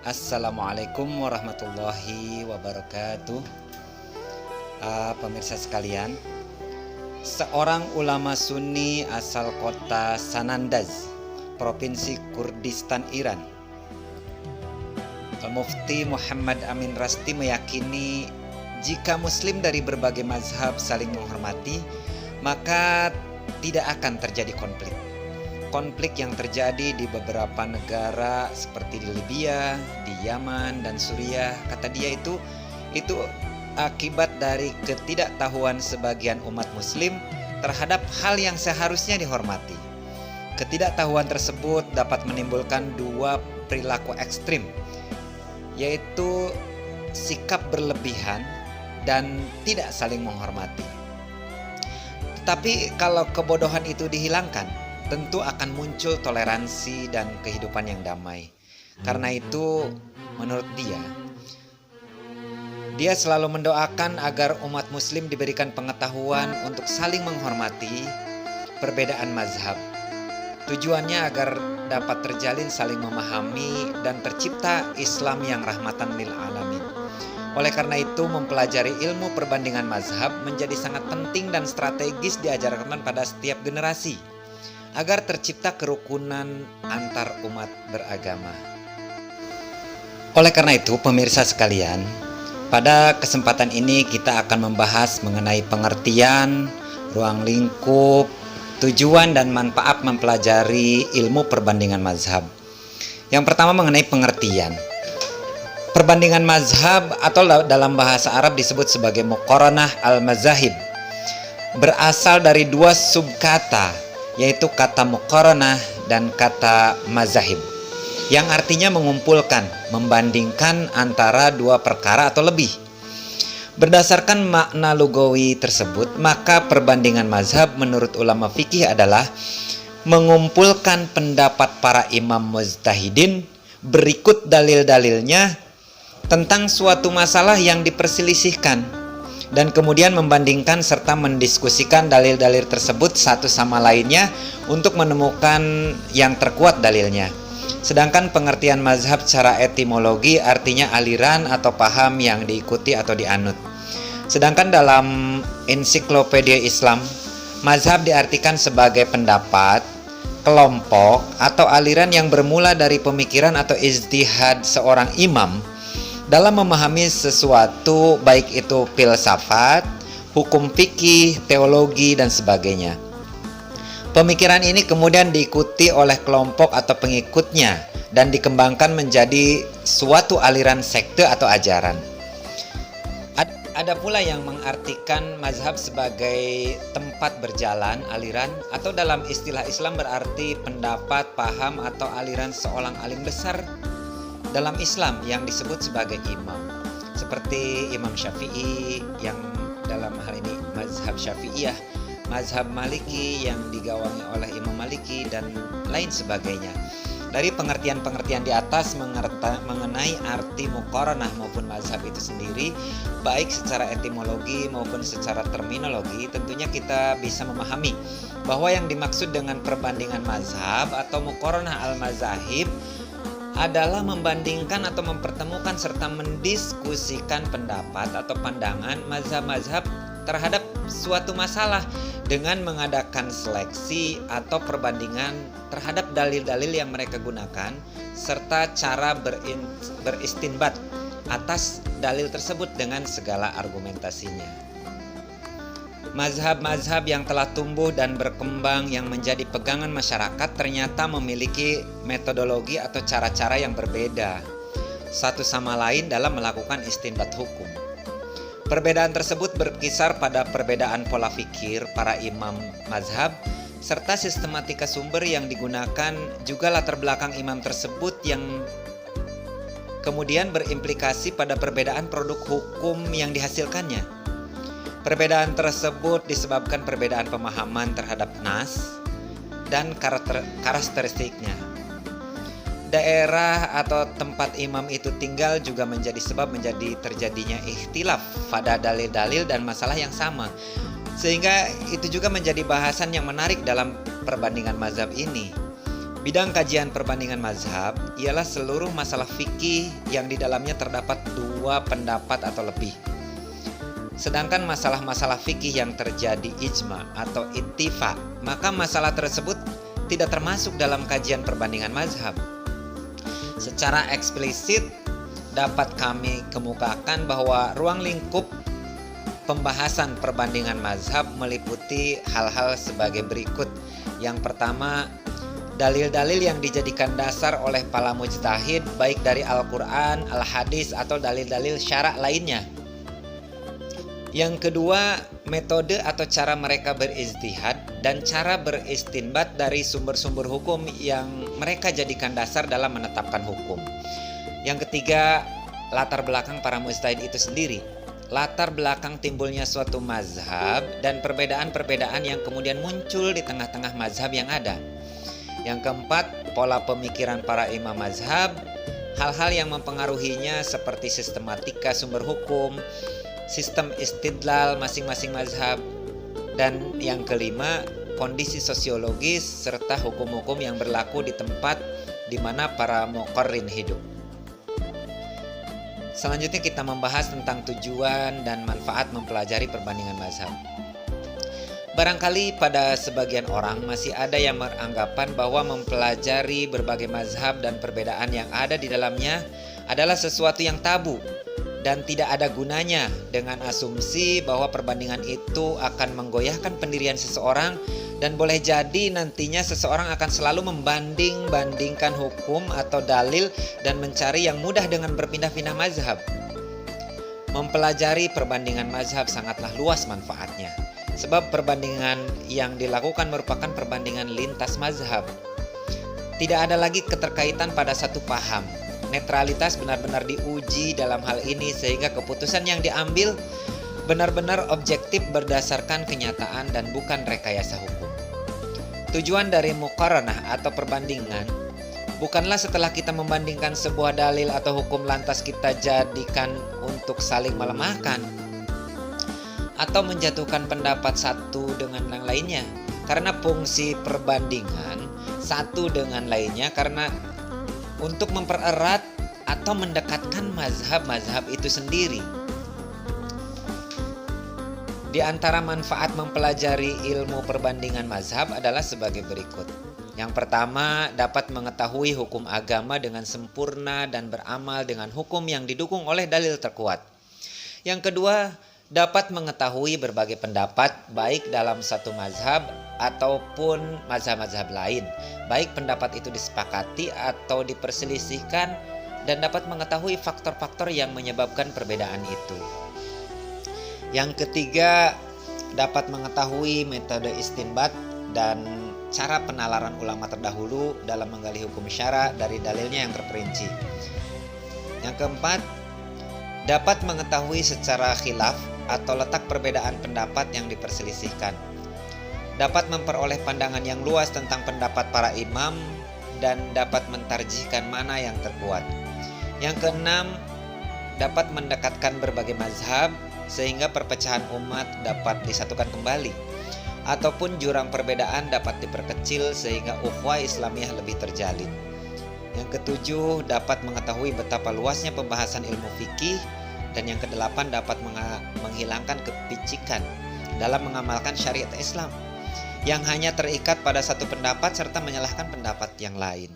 Assalamualaikum warahmatullahi wabarakatuh. Pemirsa sekalian, seorang ulama Sunni asal kota Sanandaj, Provinsi Kurdistan, Iran, Al-Mufti Muhammad Amin Rasti meyakini jika Muslim dari berbagai mazhab saling menghormati, maka tidak akan terjadi konflik. Konflik yang terjadi di beberapa negara seperti di Libya, di Yaman, dan Suriah, kata dia itu akibat dari ketidaktahuan sebagian umat Muslim terhadap hal yang seharusnya dihormati. Ketidaktahuan tersebut dapat menimbulkan dua perilaku ekstrim, yaitu sikap berlebihan dan tidak saling menghormati. Tetapi kalau kebodohan itu dihilangkan, tentu akan muncul toleransi dan kehidupan yang damai. Karena itu, menurut dia selalu mendoakan agar umat Muslim diberikan pengetahuan untuk saling menghormati perbedaan mazhab. Tujuannya agar dapat terjalin saling memahami dan tercipta Islam yang rahmatan lil alamin. Oleh karena itu, mempelajari ilmu perbandingan mazhab menjadi sangat penting dan strategis diajarkan pada setiap generasi, agar tercipta kerukunan antar umat beragama. Oleh karena itu, pemirsa sekalian, pada kesempatan ini kita akan membahas mengenai pengertian, ruang lingkup, tujuan dan manfaat mempelajari ilmu perbandingan mazhab. Yang pertama mengenai pengertian. Perbandingan mazhab atau dalam bahasa Arab disebut sebagai muqaranah al-mazahib, berasal dari dua subkata, yaitu kata muqaranah dan kata mazahib, yang artinya mengumpulkan, membandingkan antara dua perkara atau lebih. Berdasarkan makna lugawi tersebut, maka perbandingan mazhab menurut ulama fikih adalah mengumpulkan pendapat para imam mujtahidin berikut dalil-dalilnya tentang suatu masalah yang diperselisihkan, dan kemudian membandingkan serta mendiskusikan dalil-dalil tersebut satu sama lainnya untuk menemukan yang terkuat dalilnya. Sedangkan pengertian mazhab secara etimologi artinya aliran atau paham yang diikuti atau dianut. Sedangkan dalam ensiklopedia Islam, mazhab diartikan sebagai pendapat, kelompok, atau aliran yang bermula dari pemikiran atau ijtihad seorang imam dalam memahami sesuatu, baik itu filsafat, hukum fikih, teologi, dan sebagainya. Pemikiran ini kemudian diikuti oleh kelompok atau pengikutnya dan dikembangkan menjadi suatu aliran sekte atau ajaran. Ada pula yang mengartikan mazhab sebagai tempat berjalan, aliran, atau dalam istilah Islam berarti pendapat, paham, atau aliran seorang alim besar dalam Islam yang disebut sebagai imam, seperti Imam Syafi'i yang dalam hal ini mazhab Syafi'iyah, mazhab Maliki yang digawangi oleh Imam Maliki, dan lain sebagainya. Dari pengertian-pengertian di atas mengenai arti muqaranah maupun mazhab itu sendiri, baik secara etimologi maupun secara terminologi, tentunya kita bisa memahami bahwa yang dimaksud dengan perbandingan mazhab atau muqaranah al-mazahib adalah membandingkan atau mempertemukan serta mendiskusikan pendapat atau pandangan mazhab-mazhab terhadap suatu masalah dengan mengadakan seleksi atau perbandingan terhadap dalil-dalil yang mereka gunakan serta cara beristinbat atas dalil tersebut dengan segala argumentasinya. Mazhab-mazhab yang telah tumbuh dan berkembang yang menjadi pegangan masyarakat ternyata memiliki metodologi atau cara-cara yang berbeda satu sama lain dalam melakukan istinbat hukum. Perbedaan tersebut berkisar pada perbedaan pola pikir para imam mazhab serta sistematika sumber yang digunakan, juga latar belakang imam tersebut yang kemudian berimplikasi pada perbedaan produk hukum yang dihasilkannya. Perbedaan tersebut disebabkan perbedaan pemahaman terhadap nas dan karakteristiknya. Daerah atau tempat imam itu tinggal juga menjadi sebab terjadinya ikhtilaf pada dalil-dalil dan masalah yang sama. Sehingga itu juga menjadi bahasan yang menarik dalam perbandingan mazhab ini. Bidang kajian perbandingan mazhab ialah seluruh masalah fikih yang di dalamnya terdapat dua pendapat atau lebih. Sedangkan masalah-masalah fikih yang terjadi ijma atau ittifaq, maka masalah tersebut tidak termasuk dalam kajian perbandingan mazhab. Secara eksplisit dapat kami kemukakan bahwa ruang lingkup pembahasan perbandingan mazhab meliputi hal-hal sebagai berikut. Yang pertama, dalil-dalil yang dijadikan dasar oleh para mujtahid baik dari Al-Quran, Al-Hadis atau dalil-dalil syara' lainnya. Yang kedua, metode atau cara mereka berijtihad dan cara beristinbat dari sumber-sumber hukum yang mereka jadikan dasar dalam menetapkan hukum. Yang ketiga, latar belakang para mujtahid itu sendiri. Latar belakang timbulnya suatu mazhab dan perbedaan-perbedaan yang kemudian muncul di tengah-tengah mazhab yang ada. Yang keempat, pola pemikiran para imam mazhab, hal-hal yang mempengaruhinya seperti sistematika sumber hukum, sistem istidlal masing-masing mazhab, dan yang kelima, kondisi sosiologis serta hukum-hukum yang berlaku di tempat di mana para muqarrin hidup. Selanjutnya kita membahas tentang tujuan dan manfaat mempelajari perbandingan mazhab. Barangkali pada sebagian orang masih ada yang beranggapan bahwa mempelajari berbagai mazhab dan perbedaan yang ada di dalamnya adalah sesuatu yang tabu dan tidak ada gunanya, dengan asumsi bahwa perbandingan itu akan menggoyahkan pendirian seseorang dan boleh jadi nantinya seseorang akan selalu membanding-bandingkan hukum atau dalil dan mencari yang mudah dengan berpindah-pindah mazhab. Mempelajari perbandingan mazhab sangatlah luas manfaatnya, sebab perbandingan yang dilakukan merupakan perbandingan lintas mazhab. Tidak ada lagi keterkaitan pada satu paham. Netralitas benar-benar diuji dalam hal ini sehingga keputusan yang diambil benar-benar objektif berdasarkan kenyataan dan bukan rekayasa hukum. Tujuan dari muqaranah atau perbandingan bukanlah setelah kita membandingkan sebuah dalil atau hukum lantas kita jadikan untuk saling melemahkan atau menjatuhkan pendapat satu dengan yang lainnya. Karena fungsi perbandingan satu dengan lainnya karena untuk mempererat atau mendekatkan mazhab-mazhab itu sendiri. Di antara manfaat mempelajari ilmu perbandingan mazhab adalah sebagai berikut. Yang pertama, dapat mengetahui hukum agama dengan sempurna dan beramal dengan hukum yang didukung oleh dalil terkuat. Yang kedua, dapat mengetahui berbagai pendapat baik dalam satu mazhab ataupun mazhab-mazhab lain, baik pendapat itu disepakati atau diperselisihkan, dan dapat mengetahui faktor-faktor yang menyebabkan perbedaan itu. Yang ketiga, dapat mengetahui metode istinbat dan cara penalaran ulama terdahulu dalam menggali hukum syara dari dalilnya yang terperinci. Yang keempat, dapat mengetahui secara khilaf atau letak perbedaan pendapat yang diperselisihkan. Dapat memperoleh pandangan yang luas tentang pendapat para imam dan dapat mentarjihkan mana yang terkuat. Yang keenam, dapat mendekatkan berbagai mazhab sehingga perpecahan umat dapat disatukan kembali, ataupun jurang perbedaan dapat diperkecil sehingga ukhuwah Islamiyah lebih terjalin. Yang ketujuh, dapat mengetahui betapa luasnya pembahasan ilmu fikih. Dan yang kedelapan, dapat menghilangkan kepicikan dalam mengamalkan syariat Islam yang hanya terikat pada satu pendapat serta menyalahkan pendapat yang lain.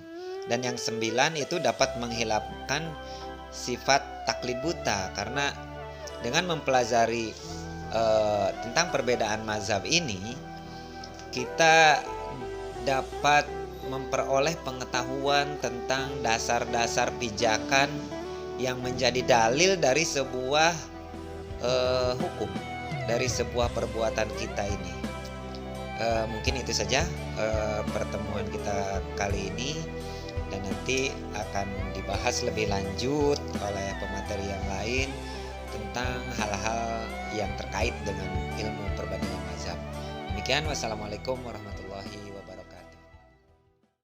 Dan yang sembilan itu dapat menghilangkan sifat taklid buta, karena dengan mempelajari tentang perbedaan mazhab ini, kita dapat memperoleh pengetahuan tentang dasar-dasar pijakan yang menjadi dalil dari sebuah hukum, dari sebuah perbuatan kita ini. Mungkin itu saja pertemuan kita kali ini, dan nanti akan dibahas lebih lanjut oleh pemateri yang lain tentang hal-hal yang terkait dengan ilmu perbandingan mazhab. Demikian, wassalamualaikum warahmatullahi wabarakatuh.